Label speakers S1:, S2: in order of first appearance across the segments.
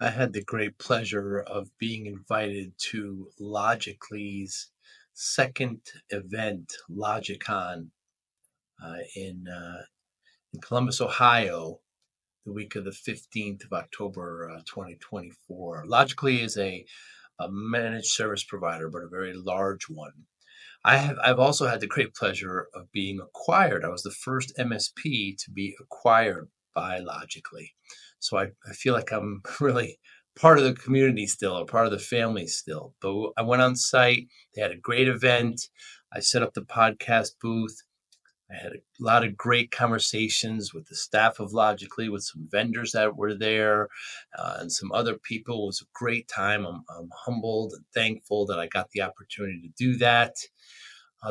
S1: I had the great pleasure of being invited to Logically's second event, LogicCon, in Columbus, Ohio, the week of the 15th of October, 2024. Logically is a managed service provider, but a very large one. I've also had the great pleasure of being acquired. I was the first MSP to be acquired by Logically. So I feel like I'm really part of the community still, or part of the family still. But I went on site, they had a great event. I set up the podcast booth. I had a lot of great conversations with the staff of Logically, with some vendors that were there, and some other people. It was a great time. I'm humbled and thankful that I got the opportunity to do that.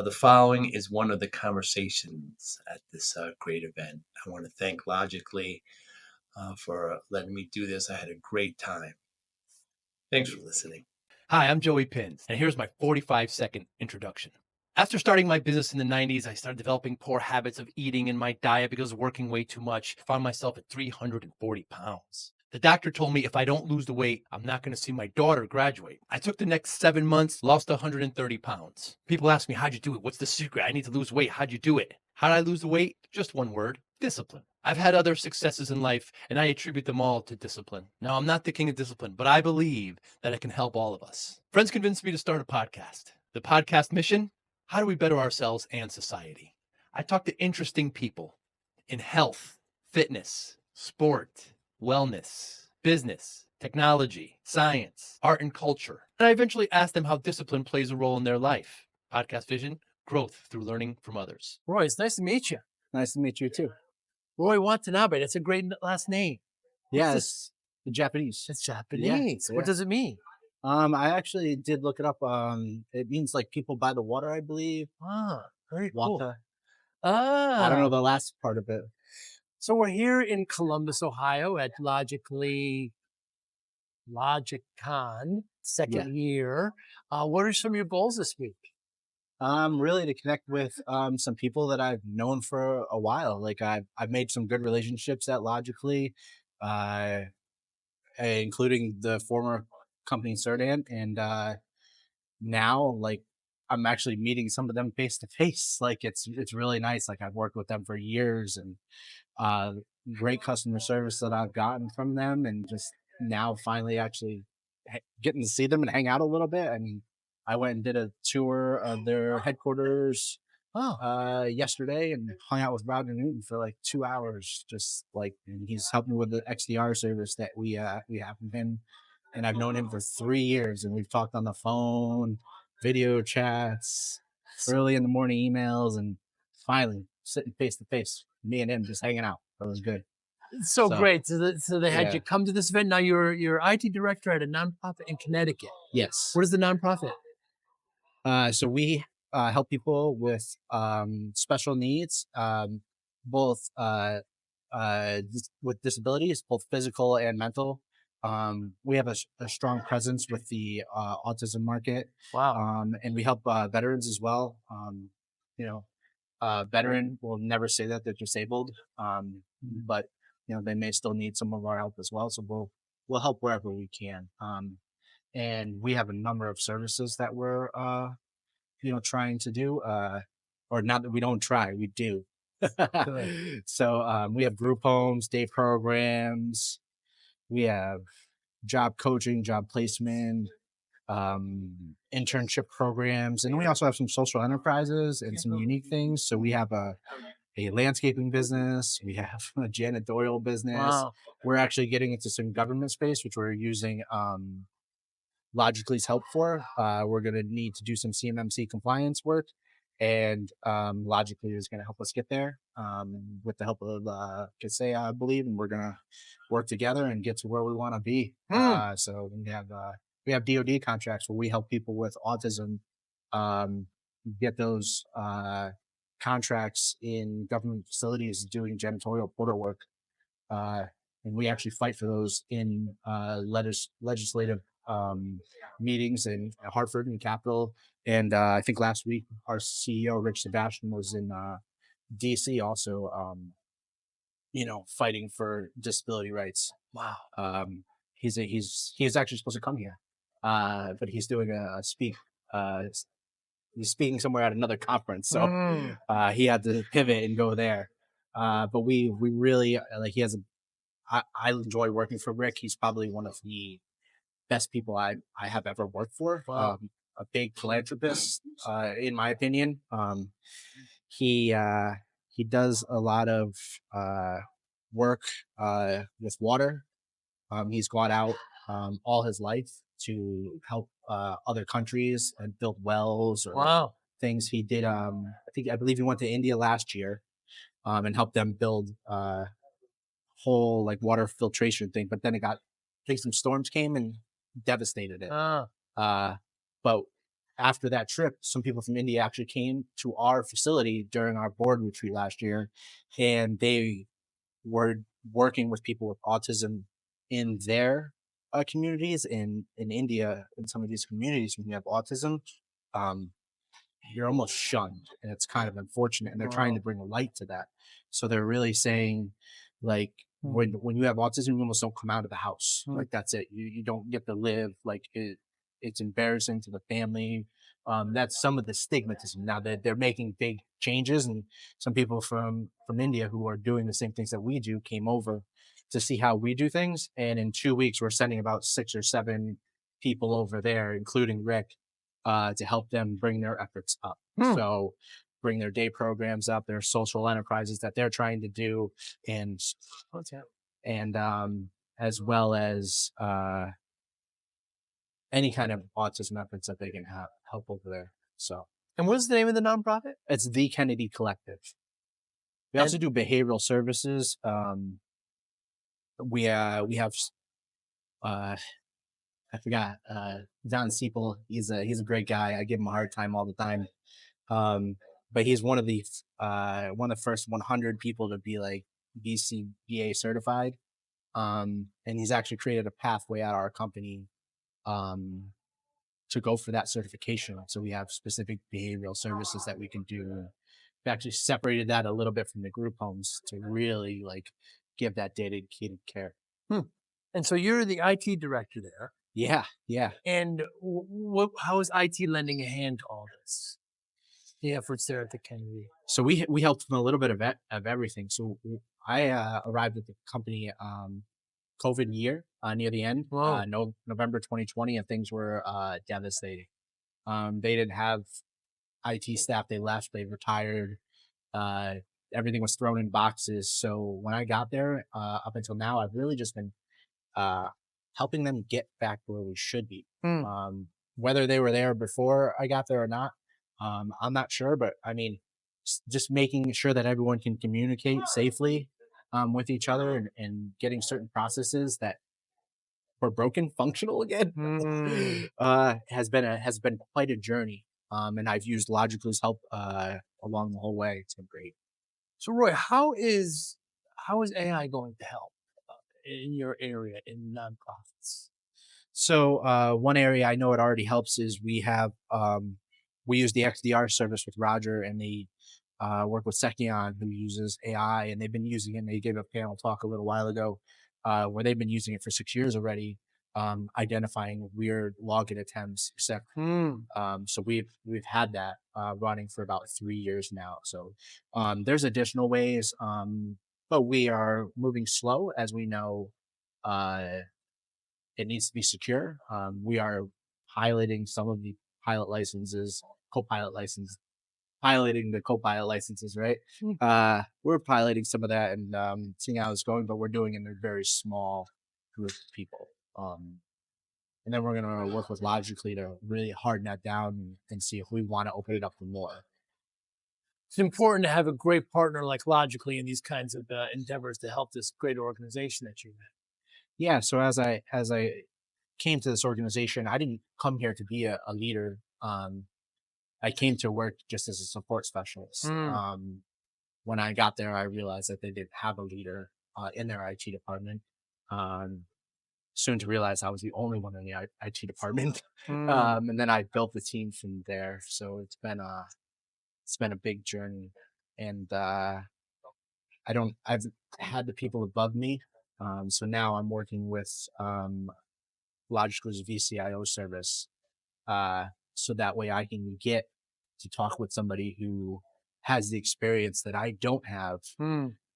S1: The following is one of the conversations at this great event. I want to thank Logically for letting me do this. I had a great time. Thanks for listening.
S2: Hi, I'm Joey Pinz, and here's my 45-second introduction. After starting my business in the 90s, I started developing poor habits of eating in my diet because of working way too much. I found myself at 340 pounds. The doctor told me if I don't lose the weight, I'm not going to see my daughter graduate. I took the next 7 months, lost 130 pounds. People ask me, how'd you do it? What's the secret? I need to lose weight. How'd you do it? How did I lose the weight? Just one word: discipline. I've had other successes in life, and I attribute them all to discipline. Now, I'm not the king of discipline, but I believe that it can help all of us. Friends convinced me to start a podcast. The podcast mission: how do we better ourselves and society? I talk to interesting people in health, fitness, sport, wellness, business, technology, science, art, and culture. And I eventually ask them how discipline plays a role in their life. Podcast vision: growth through learning from others.
S3: Roy, it's nice to meet you.
S4: Nice to meet you too.
S3: Roy Watanabe. That's a great last name.
S4: Yeah,
S3: this?
S4: it's the Japanese.
S3: It's Japanese.
S4: Yeah.
S3: What does it mean?
S4: I actually did look it up. It means like people by the water, I believe.
S3: Ah, very cool.
S4: Wata.
S3: Ah,
S4: I don't know the last part of it.
S3: So we're here in Columbus, Ohio at LogicCon, second year. What are some of your goals this week?
S4: Really to connect with some people that I've known for a while. Like I've made some good relationships at Logically, including the former company Cerdan, and now like I'm actually meeting some of them face to face. Like it's really nice. Like I've worked with them for years, and great customer service that I've gotten from them, and just now finally actually getting to see them and hang out a little bit. I mean, I went and did a tour of their headquarters yesterday and hung out with Roger Newton for like 2 hours, just like, and he's helped me with the XDR service that we have from him. And I've known him for 3 years, and we've talked on the phone, video chats, early in the morning emails, and finally sitting face to face, me and him just hanging out. That was good.
S3: So great. So they had
S4: yeah.
S3: you come to this event. Now you're IT director at a nonprofit in Connecticut.
S4: Yes.
S3: What is the nonprofit?
S4: So we help people with special needs, both with disabilities, both physical and mental. We have a strong presence with the autism market.
S3: Wow.
S4: And we help veterans as well. Veteran will never say that they're disabled, but they may still need some of our help as well. So we'll help wherever we can. And we have a number of services that we're trying to do, or not that we don't try, we do. So we have group homes, day programs, we have job coaching, job placement, internship programs, and we also have some social enterprises and some unique things. So we have a landscaping business, we have a janitorial business.
S3: Wow.
S4: We're actually getting into some government space, which we're using Logically's help for. We're going to need to do some CMMC compliance work, and Logically is going to help us get there with the help of Kasei, I believe, and we're going to work together and get to where we want to be. So we have DoD contracts where we help people with autism get those contracts in government facilities doing janitorial porter work, and we actually fight for those in legislative meetings in Hartford and Capitol. And I think last week our CEO Rich Sebastian was in DC also fighting for disability rights.
S3: Wow.
S4: he's actually supposed to come here, but he's doing he's speaking somewhere at another conference, so he had to pivot and go there. But we really like he has a. I enjoy working for Rick. He's probably one of the best people I have ever worked for.
S3: Wow.
S4: A big philanthropist, in my opinion. He does a lot of work with water. He's gone out all his life to help other countries and build wells or
S3: Wow.
S4: things. He did. I believe he went to India last year and helped them build whole like water filtration thing. But then I think some storms came and devastated it. But after that trip, some people from India actually came to our facility during our board retreat last year, and they were working with people with autism in their communities. In India, in some of these communities, when you have autism, you're almost shunned, and it's kind of unfortunate. And they're trying to bring a light to that. So they're really saying, like, when you have autism, you almost don't come out of the house. Like that's it. You don't get to live. Like it's embarrassing to the family. That's some of the stigmatism. Now that they're making big changes, and some people from India who are doing the same things that we do came over to see how we do things. And in 2 weeks, we're sending about 6 or 7 people over there, including Rick, to help them bring their efforts up. So bring their day programs up, their social enterprises that they're trying to do, and as well as any kind of autism efforts that they can help over there. So,
S3: And what's the name of the nonprofit?
S4: it's the Kennedy Collective. We also do behavioral services. We have I forgot Don Siepel. He's a great guy. I give him a hard time all the time. But he's one of the first 100 people to be like BCBA certified. And he's actually created a pathway at our company to go for that certification. So we have specific behavioral services that we can do. We actually separated that a little bit from the group homes to really like give that dedicated care.
S3: And so you're the IT director there.
S4: Yeah.
S3: And how is IT lending a hand to all this? The efforts there at the Kennedy.
S4: So we helped them a little bit of everything. So I arrived at the company COVID year near the end, November 2020, and things were devastating. They didn't have IT staff. They left. They retired. Everything was thrown in boxes. So when I got there, up until now, I've really just been helping them get back where we should be. Whether they were there before I got there or not, I'm not sure. But I mean, just making sure that everyone can communicate safely with each other and getting certain processes that were broken functional again has been quite a journey. And I've used Logical's help along the whole way. It's been great.
S3: So Roy, how is AI going to help in your area in nonprofits?
S4: So one area I know it already helps is we use the XDR service with Roger, and they work with Sekion, who uses AI, and they've been using it. And they gave a panel talk a little while ago where they've been using it for 6 years already, identifying weird login attempts, etc. So we've had that running for about 3 years now. So there's additional ways, but we are moving slow, as we know. It needs to be secure. We are piloting some of the pilot licenses, piloting the co-pilot licenses, right? We're piloting some of that and seeing how it's going, but we're doing it in a very small group of people. And then we're going to work with Logically to really harden that down and see if we want to open it up for more.
S3: It's important to have a great partner like Logically in these kinds of endeavors to help this great organization that you're in.
S4: Yeah. So as I came to this organization, I didn't come here to be a leader. I came to work just as a support specialist. When I got there, I realized that they didn't have a leader in their IT department. Soon to realize I was the only one in the IT department. And then I built the team from there. So it's been a big journey. And I've had the people above me So now I'm working with Logical's VCIO service, so that way I can get to talk with somebody who has the experience that I don't have,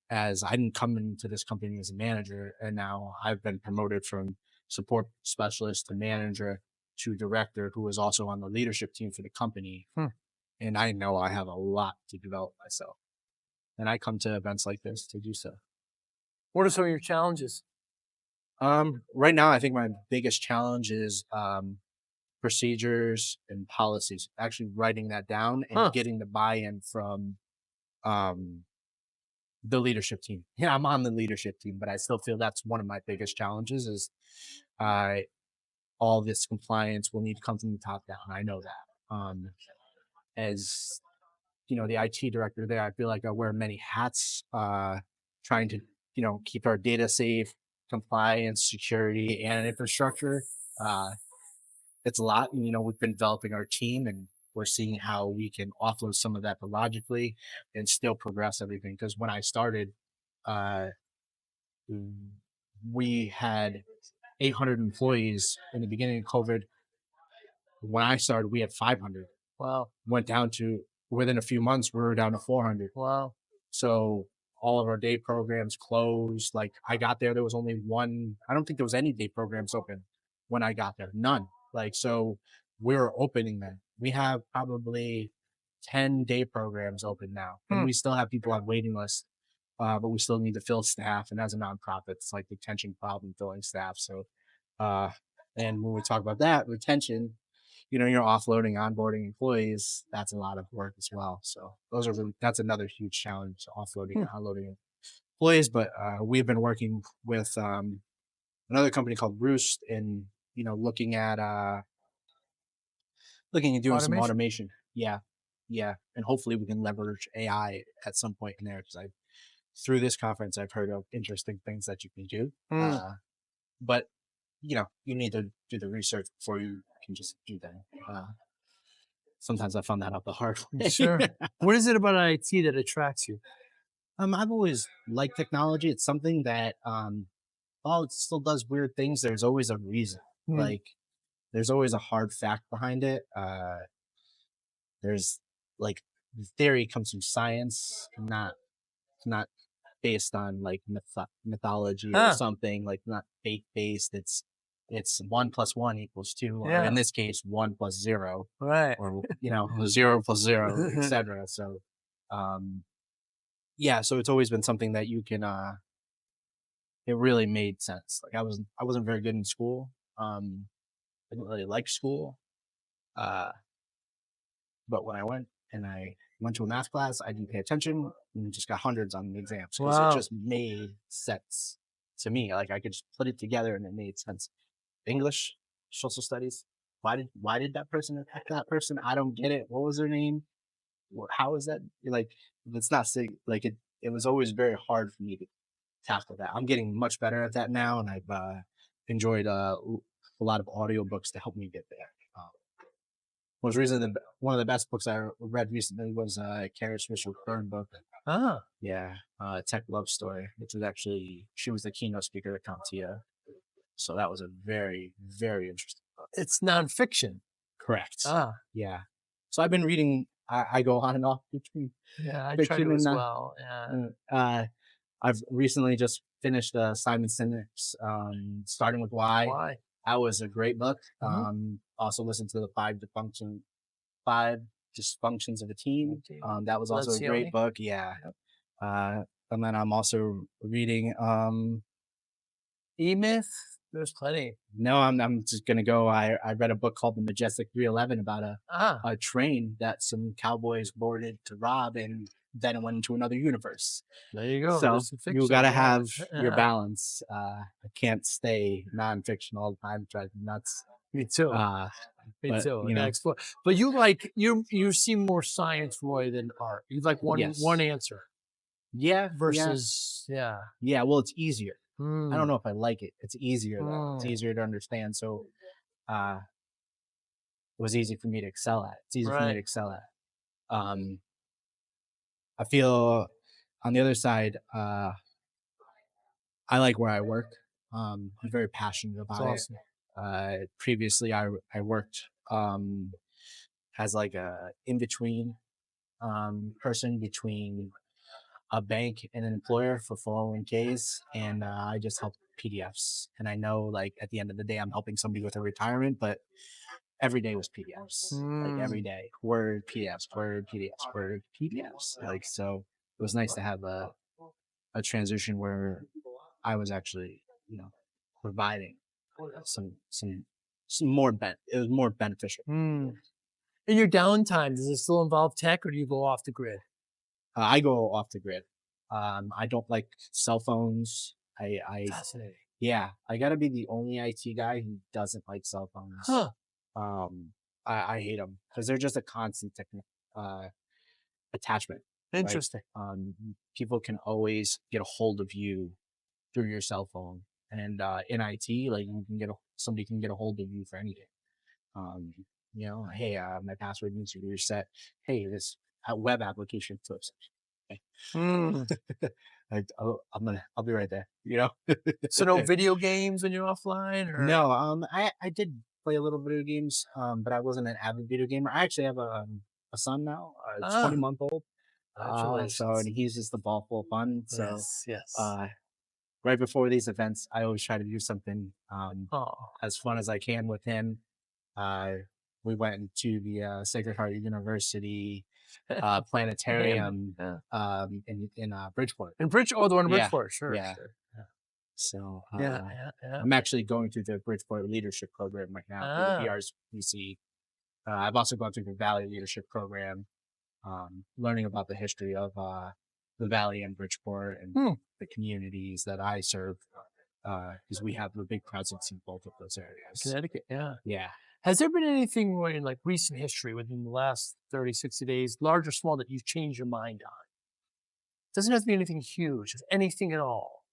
S4: as I didn't come into this company as a manager, and now I've been promoted from support specialist to manager to director, who is also on the leadership team for the company. And I know I have a lot to develop myself. And I come to events like this to do so.
S3: What are some of your challenges?
S4: Right now, I think my biggest challenge is procedures and policies. Actually writing that down and getting the buy-in from the leadership team. Yeah, I'm on the leadership team, but I still feel that's one of my biggest challenges is all this compliance will need to come from the top down. I know that. As you know, the IT director there, I feel like I wear many hats, trying to, keep our data safe, compliance, security, and infrastructure. It's a lot. And, we've been developing our team and we're seeing how we can offload some of that logically and still progress everything. Because when I started, we had 800 employees in the beginning of COVID. When I started, we had 500.
S3: Wow.
S4: Went down to, within a few months, we were down to 400.
S3: Wow.
S4: So all of our day programs closed. Like I got there was only one. I don't think there was any day programs open when I got there. None. Like, so we're opening them. We have probably 10 day programs open now. And we still have people on waiting lists. But we still need to fill staff. And as a nonprofit, it's like retention problem filling staff. So, and when we talk about that, retention, you're offloading, onboarding employees. That's a lot of work as well. So that's another huge challenge, offloading and onloading employees. But we've been working with another company called Roost and, looking at doing some automation. Yeah. Yeah. And hopefully we can leverage AI at some point in there, because through this conference, I've heard of interesting things that you can do. But you need to do the research before you can just do that. Sometimes I found that out the hard way.
S3: Sure. What is it about IT that attracts you?
S4: I've always liked technology. It's something that, while it still does weird things, there's always a reason. Like, there's always a hard fact behind it. There's like, the theory comes from science, not based on like mythology or something, like not faith based. It's 1 + 1 = 2, or in this case 1 + 0,
S3: Right?
S4: or 0 + 0, etc. So so it's always been something that you can it really made sense. Like I wasn't very good in school. I didn't really like school, but when I went to a math class, I didn't pay attention and just got hundreds on the exams, because it just made sense to me. Like I could just put it together and it made sense. English, social studies. Why did that person attack that person? I don't get it. What was their name? How is that? Like, it's not like it. It was always very hard for me to tackle that. I'm getting much better at that now, and I've enjoyed a lot of audiobooks to help me get there. One of the best books I read recently was Kara Swisher-Byrne book. Yeah, Tech Love Story, which was actually, she was the keynote speaker at CompTIA. So that was a very, very interesting book.
S3: It's nonfiction.
S4: Correct. Yeah. So I've been reading, I go on and off between
S3: I try
S4: fiction
S3: to as
S4: and
S3: well. Yeah.
S4: I've recently just finished Simon Sinek's Starting with Why.
S3: Why?
S4: That was a great book. Also listened to the Five Dysfunctions of a Team. That was also a great book. Yeah. And then I'm also reading
S3: E-Myth. There's plenty.
S4: No, I'm just gonna go. I read a book called The Majestic 311 about a train that some cowboys boarded to rob, and then it went into another universe.
S3: There you go.
S4: So you gotta have your
S3: Yeah.
S4: balance. I can't stay nonfiction all the time. It drives me nuts.
S3: Me too. Me
S4: but,
S3: too.
S4: you know.
S3: But you seem more science, Roy, than art. You like one answer.
S4: Yeah.
S3: Versus
S4: Yeah. Well, it's easier. I don't know if I like it. It's easier though. It's easier to understand. So it was easy for me to excel at. It's easy for me to excel at. I feel on the other side, I like where I work. I'm very passionate
S3: It's
S4: about it.
S3: awesome.
S4: Previously, I worked as like a in between person between a bank and an employer for 401ks, and I just help PDFs. And I know, like at the end of the day, I'm helping somebody with a retirement, but every day was PDFs. Like every day, word PDFs, word PDFs, word PDFs. Like so, it was nice to have a transition where I was actually, providing some more it was more beneficial.
S3: Mm. In your downtime, does it still involve tech, or do you go off the grid?
S4: I go off the grid. I don't like cell phones.
S3: Fascinating.
S4: Yeah, I gotta be the only IT guy who doesn't like cell phones.
S3: Huh.
S4: I hate them because they're just a constant attachment. Right?
S3: Interesting.
S4: People can always get a hold of you through your cell phone, and in IT, like you can somebody can get a hold of you for anything. Hey, my password needs to be reset. Hey, this web application flips. Okay.
S3: Mm.
S4: I'll be right there.
S3: So no video games when you're offline, or
S4: No, I did play a little video games, but I wasn't an avid video gamer. I actually have a son now, 20-month-old. So and he uses the ball full of fun. So
S3: yes.
S4: right before these events, I always try to do something
S3: Oh,
S4: as fun as I can with him. We went to the Sacred Heart University planetarium in Bridgeport.
S3: the one in
S4: Yeah,
S3: Bridgeport, sure.
S4: yeah.
S3: Sure.
S4: So
S3: Yeah.
S4: I'm actually going through the Bridgeport Leadership Program right now through the BRCC. I've also gone through the Valley Leadership Program, learning about the history of the Valley and Bridgeport and the communities that I serve, because we have a big presence in both of those areas.
S3: Connecticut, yeah.
S4: Yeah.
S3: Has there been anything in like recent history within the last 30, 60 days, large or small, that you've changed your mind on? Doesn't have to be anything huge, just anything at all.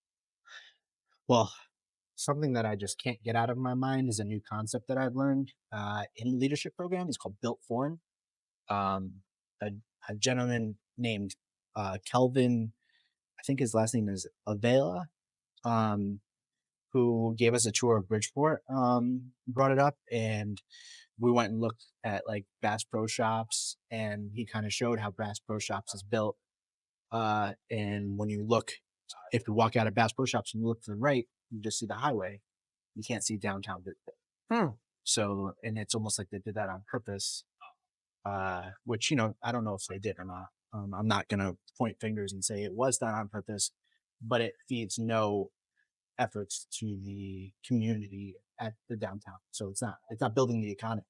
S4: Well, something that I just can't get out of my mind is a new concept that I've learned in the leadership program. It's called Built Form. Um, a, a gentleman named Kelvin, I think his last name is Avela, who gave us a tour of Bridgeport, brought it up, and we went and looked at like Bass Pro Shops, and he kind of showed how Bass Pro Shops is built. And when you look, if you walk out of Bass Pro Shops and you look to the right, you just see the highway. You can't see downtown. So, and it's almost like they did that on purpose, which, I don't know if they did or not. I'm not going to point fingers and say it was done on purpose, but it feeds no efforts to the community at the downtown. So it's not building the economy.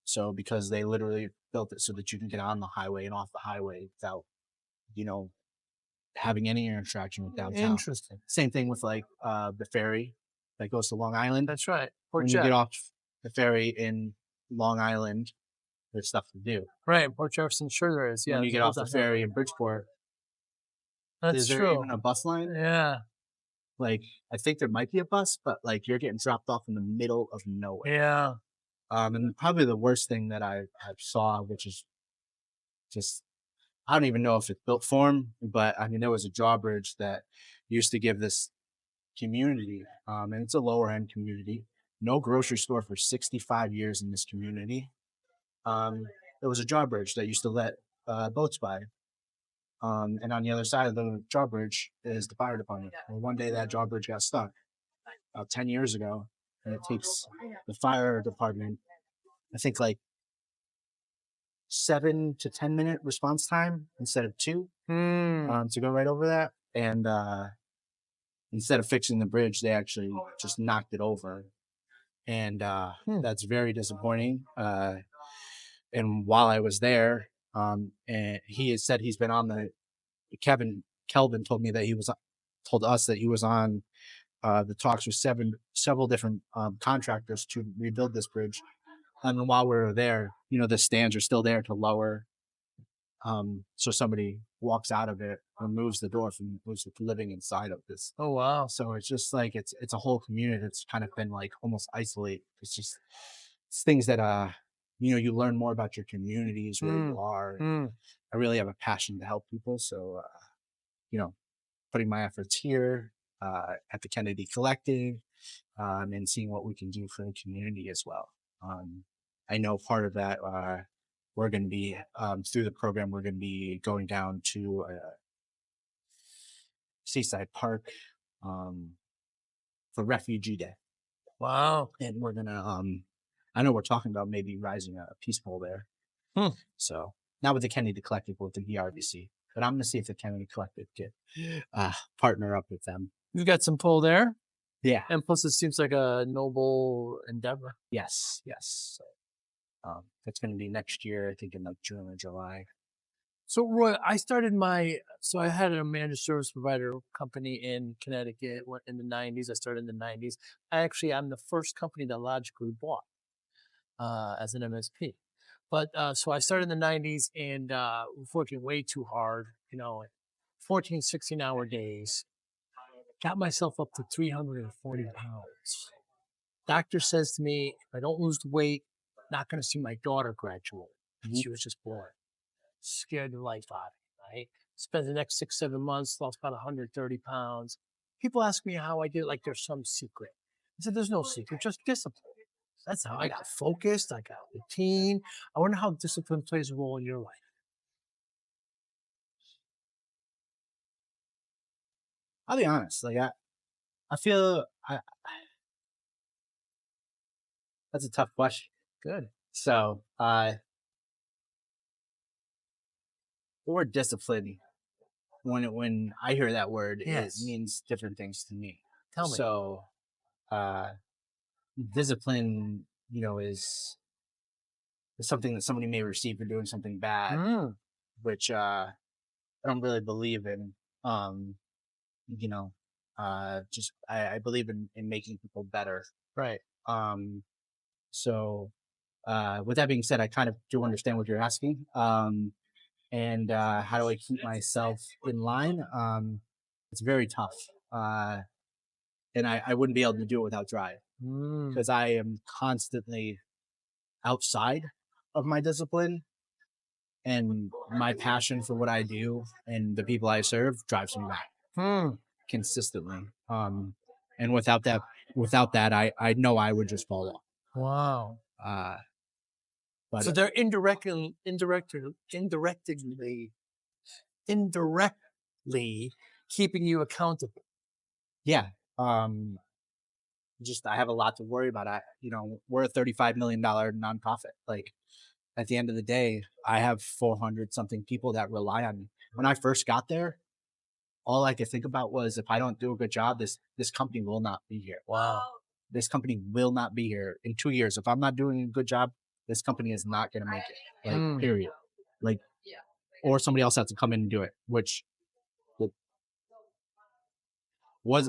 S4: So because they literally built it so that you can get on the highway and off the highway without, having any interaction with downtown.
S3: Interesting.
S4: Same thing with like the ferry that goes to Long Island.
S3: That's right.
S4: When you get off the ferry in Long Island, there's stuff to do.
S3: Right, Port Jefferson, sure there is. Yeah.
S4: When you get off the ferry in Bridgeport,
S3: that's
S4: is there
S3: true.
S4: even a bus line?
S3: Yeah.
S4: Like, I think there might be a bus, but like you're getting dropped off in the middle of nowhere.
S3: Yeah.
S4: And probably the worst thing that I saw, which is just, I don't even know if it's built form, but I mean, there was a drawbridge that used to give this community, and it's a lower end community, no grocery store for 65 years in this community. There was a drawbridge that used to let boats by. And on the other side of the drawbridge is the fire department. Well, one day that drawbridge got stuck about 10 years ago, and it takes the fire department, I think, like 7 to 10 minute response time instead of 2 to go right over that. And instead of fixing the bridge, they actually just knocked it over. And that's very disappointing. And while I was there, and he has said he's been on Kelvin told me that told us that he was on the talks with several different contractors to rebuild this bridge. And while we were there, the stands are still there to lower. So somebody walks out of it, removes the door from who's living inside of this.
S3: Oh, wow.
S4: So it's just like, it's a whole community that's kind of been like almost isolated. It's things that, you learn more about your communities where you are. I really have a passion to help people. So, putting my efforts here at the Kennedy Collective, and seeing what we can do for the community as well. I know part of that, we're going to be, through the program, we're going to be going down to Seaside Park for Refugee Day.
S3: Wow.
S4: And we're going to, I know we're talking about maybe rising a peace pole there. So not with the Kennedy Collective, but with the VRBC. But I'm going to see if the Kennedy Collective can partner up with them.
S3: You've got some pull there.
S4: Yeah.
S3: And plus, it seems like a noble endeavor.
S4: Yes. So, that's going to be next year, I think in like June or July.
S3: So Roy, so I had a managed service provider company in Connecticut in the 90s. I started in the 90s. I'm the first company that Logically bought as an MSP. But so I started in the 90s and was working way too hard, 14, 16-hour days. Got myself up to 340 pounds. Doctor says to me, if I don't lose the weight, not going to see my daughter graduate. She was just born. Scared the life out of me, right? Spent the next 6-7 months, lost about 130 pounds. People ask me how I did it like there's some secret. I said, there's no secret, just discipline. That's how I got focused. I got routine. I wonder how discipline plays a role in your life.
S4: I'll be honest. Like I feel that's a tough question.
S3: Good.
S4: So, the word discipline, when I hear that word,
S3: Yes.
S4: it means different things to me.
S3: Tell me.
S4: So, discipline, is something that somebody may receive for doing something bad, which I don't really believe in. Just I believe in making people better.
S3: Right.
S4: So, with that being said, I kind of do understand what you're asking. And how do I keep myself in line? It's very tough. And I wouldn't be able to do it without drive because I am constantly outside of my discipline, and my passion for what I do and the people I serve drives me back consistently. And without that, I know I would just fall off.
S3: Wow.
S4: But
S3: So they're indirectly keeping you accountable.
S4: yeah, just I have a lot to worry about. We're a $35 million nonprofit. Like at the end of the day, I have 400 something people that rely on me. When I first got there, all I could think about was if I don't do a good job, this company will not be here.
S3: Wow.
S4: This company will not be here in 2 years. If I'm not doing a good job, this company is not going to make it. Like period. Like, or somebody else has to come in and do it, which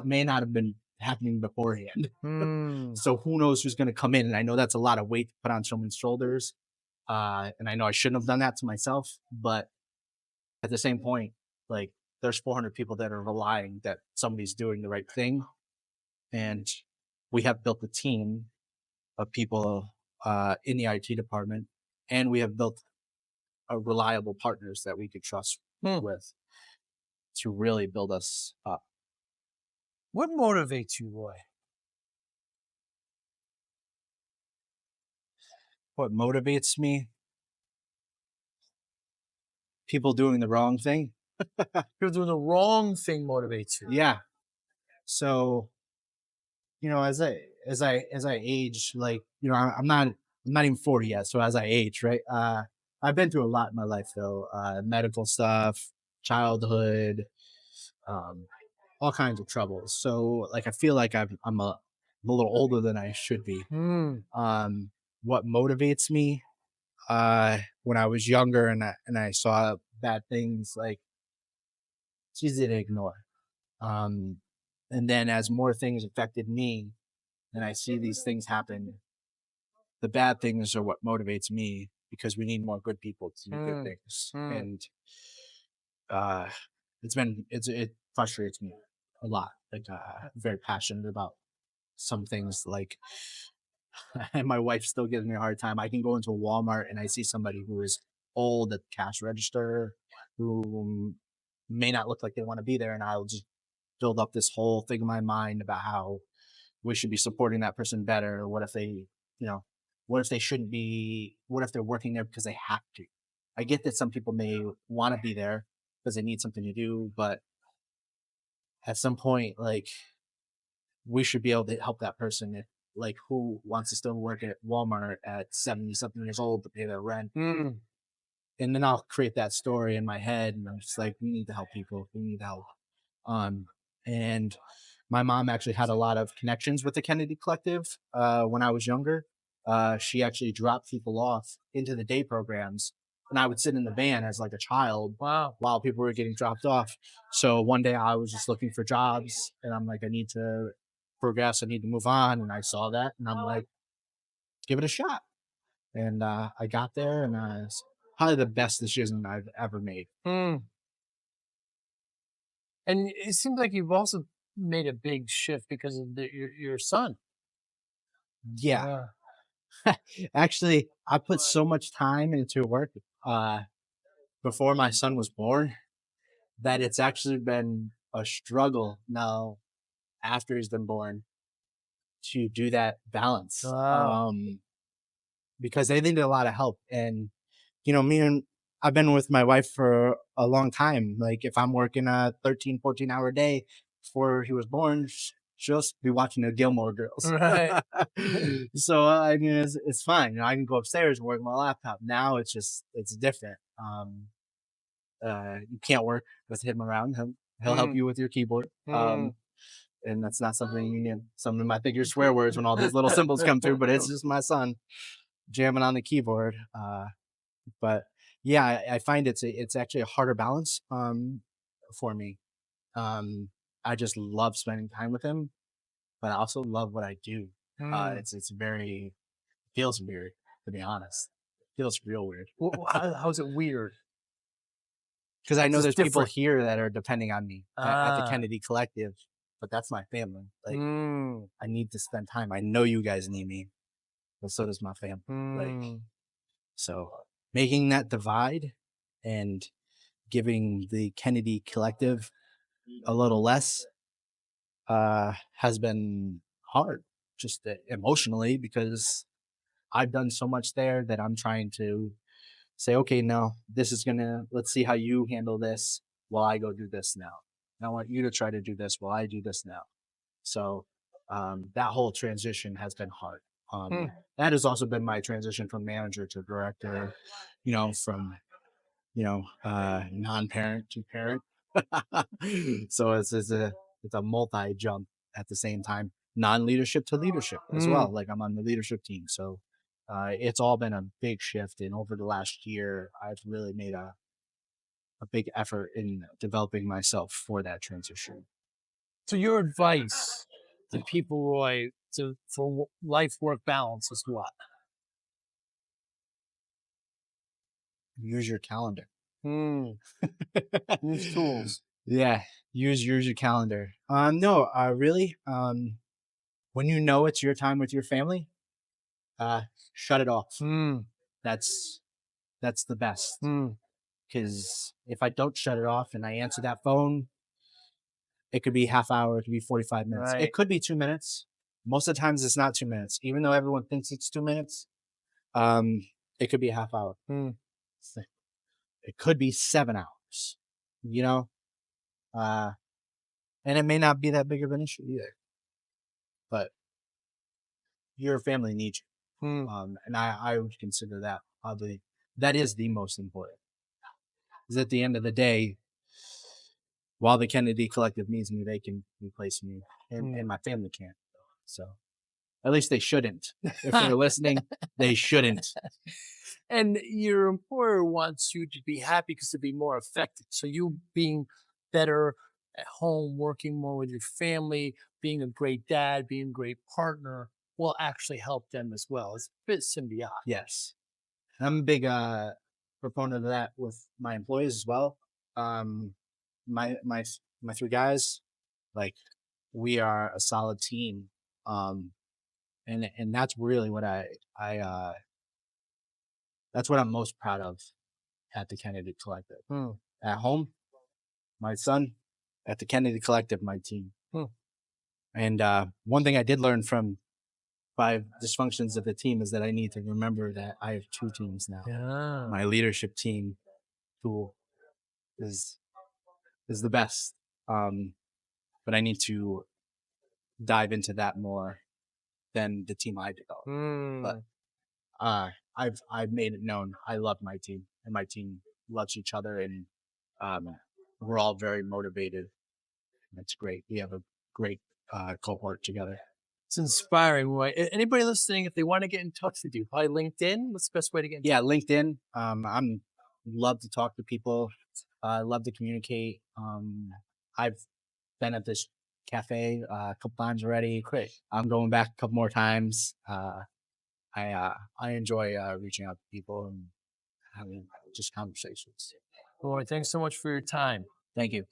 S4: may not have been happening beforehand. So who knows who's going to come in? And I know that's a lot of weight to put on someone's shoulders. And I know I shouldn't have done that to myself, but at the same point, like there's 400 people that are relying that somebody's doing the right thing. And we have built a team of people in the IT department, and we have built reliable partners that we could trust with to really build us up.
S3: What motivates you, Roy?
S4: What motivates me? People doing the wrong thing.
S3: People doing the wrong thing motivates you.
S4: Yeah. So, as I age, like, I'm not even 40 yet. So as I age, right? I've been through a lot in my life though. Medical stuff, childhood, all kinds of troubles. So like, I feel like I'm a little older than I should be. What motivates me? When I was younger and I saw bad things, like it's easy to ignore. And then as more things affected me and I see these things happen, the bad things are what motivates me because we need more good people to do good things. And it frustrates me a lot. Like I'm very passionate about some things, like and my wife still gives me a hard time. I can go into a Walmart and I see somebody who is old at the cash register who may not look like they want to be there, and I'll just build up this whole thing in my mind about how we should be supporting that person better. What if they, what if they shouldn't be? What if they're working there because they have to? I get that some people may want to be there because they need something to do, but at some point, like, we should be able to help that person. Like, who wants to still work at Walmart at 70 something years old to pay their rent?
S3: Mm.
S4: And then I'll create that story in my head, and I'm just like, we need to help people. We need help. And my mom actually had a lot of connections with the Kennedy Collective when I was younger. She actually dropped people off into the day programs, and I would sit in the van as like a child
S3: Wow.
S4: while people were getting dropped off. So one day I was just looking for jobs, and I'm like, I need to progress. I need to move on. And I saw that, and I'm like, give it a shot. And I got there, and it's probably the best decision I've ever made.
S3: Mm. And it seems like you've also made a big shift because of your son.
S4: Yeah. Actually, I put so much time into work before my son was born that it's actually been a struggle now after he's been born to do that balance.
S3: Wow.
S4: Because they needed a lot of help. And, I've been with my wife for a long time. Like, if I'm working a 13, 14-hour day before he was born, she'll be watching the Gilmore Girls.
S3: Right.
S4: So, I mean, it's fine. I can go upstairs and work my laptop. Now it's different. You can't work with him around. He'll help you with your keyboard. And that's not something some of them might think you're swear words when all these little symbols come through, but it's just my son jamming on the keyboard. But yeah, I find it's actually a harder balance for me. I just love spending time with him, but I also love what I do. It's very feels weird, to be honest. It feels real weird.
S3: How's it weird?
S4: Because I know
S3: Just
S4: there's people
S3: different.
S4: here that are depending on me at the Kennedy Collective, but that's my family. Like, I need to spend time. I know you guys need me, but so does my family. Like, so making that divide and giving the Kennedy Collective a little less has been hard, just emotionally, because I've done so much there that I'm trying to say, okay, no, let's see how you handle this while I go do this now. And I want you to try to do this while I do this now. So that whole transition has been hard. That has also been my transition from manager to director, from, non-parent to parent. So it's a multi jump at the same time, non-leadership to leadership as well. Like, I'm on the leadership team. So it's all been a big shift. And over the last year, I've really made a big effort in developing myself for that transition.
S3: So your advice to people, Roy, for life-work balance is what?
S4: Use your calendar.
S3: Use tools.
S4: Yeah, use your calendar. No, really. When you know it's your time with your family, shut it off. That's the best. Because if I don't shut it off and I answer that phone, it could be half hour, it could be 45 minutes.
S3: Right.
S4: It could be 2 minutes. Most of the times it's not 2 minutes. Even though everyone thinks it's 2 minutes, it could be a half hour. It could be 7 hours, and it may not be that big of an issue either. But your family needs you. And I would consider that probably, that is the most important. Because at the end of the day, while the Kennedy Collective needs me, they can replace me, and my family can't. So at least they shouldn't. If they're listening, they shouldn't.
S3: And your employer wants you to be happy because to be more effective. So you being better at home, working more with your family, being a great dad, being a great partner will actually help them as well. It's a bit symbiotic.
S4: Yes. I'm a big proponent of that with my employees as well. My 3 guys, like, we are a solid team. And that's really what that's what I'm most proud of at the Kennedy Collective. At home, my son, at the Kennedy Collective, my team.
S3: Hmm.
S4: And one thing I did learn from 5 dysfunctions of the team is that I need to remember that I have 2 teams now.
S3: Yeah.
S4: My leadership team tool is the best, but I need to dive into that more than the team I developed. But I've made it known I love my team, and my team loves each other, and we're all very motivated. It's great. We have a great cohort together.
S3: It's inspiring, Roy. Anybody listening, if they want to get in touch with you, probably LinkedIn. What's the best way to get in touch?
S4: Yeah, LinkedIn. I'm love to talk to people. I love to communicate. I've been at this cafe a couple times already.
S3: Great.
S4: I'm going back a couple more times. I enjoy reaching out to people and having just conversations.
S3: Roy, thanks so much for your time.
S4: Thank you.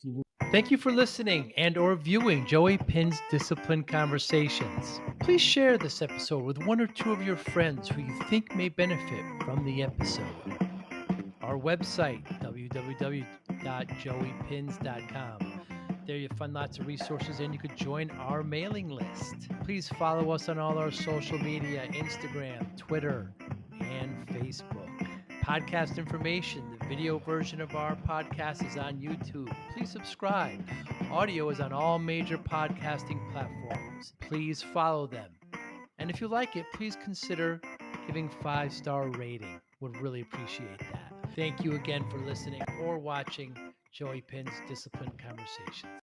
S2: Thank you for listening and or viewing Joey Pinz Discipline Conversations. Please share this episode with 1 or 2 of your friends who you think may benefit from the episode. Our website, www.joeypins.com. There you'll find lots of resources and you could join our mailing list. Please follow us on all our social media, Instagram, Twitter, and Facebook. Podcast information, the video version of our podcast is on YouTube. Please subscribe. Audio is on all major podcasting platforms. Please follow them. And if you like it, please consider giving 5-star rating. Would really appreciate that. Thank you again for listening or watching Joey Pinz Discipline Conversations.